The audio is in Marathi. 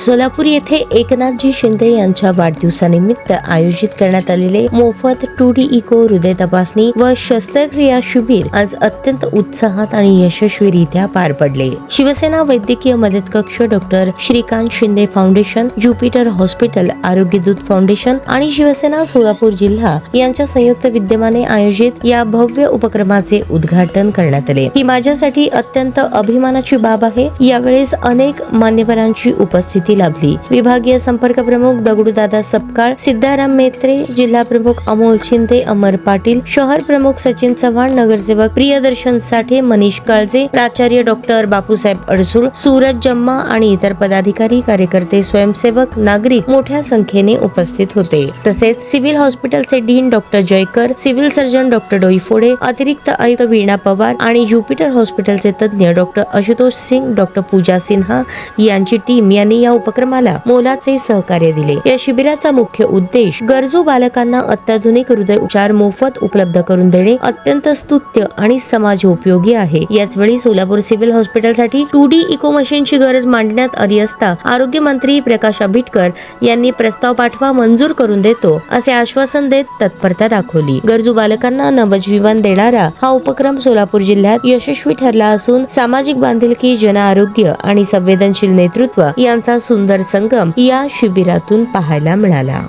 सोलापूर येथे एकनाथजी शिंदे यांच्या वाढदिवसानिमित्त आयोजित करण्यात आलेले मोफत 2D इको हृदय तपासणी व शस्त्रक्रिया शिबिर आज अत्यंत उत्साहात आणि यशस्वीरित्या पार पडले. शिवसेना वैद्यकीय मदत कक्ष, doctor Shrikant Shinde foundation, Jupiter hospital, आरोग्य दूत फाउंडेशन आणि शिवसेना सोलापूर जिल्हा यांच्या संयुक्त विद्यमाने आयोजित या भव्य उपक्रमाचे उद्घाटन करण्यात आले. ही माझ्यासाठी अत्यंत अभिमानाची बाब आहे. यावेळेस अनेक मान्यवरांची उपस्थिती लाभली. विभागीय संपर्क प्रमुख दगडूदादा सपकाळ, सिद्धाराम मेत्रे, जिल्हा प्रमुख अमोल शिंदे, अमर पाटील, शहर प्रमुख सचिन चव्हाण, नगरसेवक प्रियदर्शन साठे, मनीष काळजे, प्राचार्य डॉक्टर बापूसाहेब अडसूळ, सूरज जम्मा आणि इतर पदाधिकारी, कार्यकर्ते, स्वयंसेवक, नागरिक मोठ्या संख्येने उपस्थित होते. तसेच सिव्हिल हॉस्पिटलचे dean doctor Jaykar, civil surgeon doctor Doiphode, अतिरिक्त आयुक्त वीणा पवार आणि ज्युपिटर हॉस्पिटलचे तज्ञ डॉक्टर आशुतोष सिंग, डॉक्टर पूजा सिन्हा यांची टीम यांनी या उपक्रमाला मोलाचे सहकार्य दिले. या शिबिराचा मुख्य उद्देश गरजू बालकांना अत्याधुनिक हृदय उपचार मोफत उपलब्ध करून देणे अत्यंत स्तुत्य आणि समाजोपयोगी आहे. याचवेळी सोलापूर सिव्हिल हॉस्पिटलसाठी 2D इको मशीनची गरज मांडण्यात आली असता आरोग्य मंत्री प्रकाश आंबेडकर यांनी प्रस्ताव पाठवा, मंजूर करून देतो असे आश्वासन देत तत्परता दाखवली. गरजू बालकांना नवजीवन देणारा हा उपक्रम सोलापूर जिल्ह्यात यशस्वी ठरला असून सामाजिक बांधिलकी, जन आरोग्य आणि संवेदनशील नेतृत्व यांचा सुंदर संगम या शिबिरातून पाहायला मिळाला.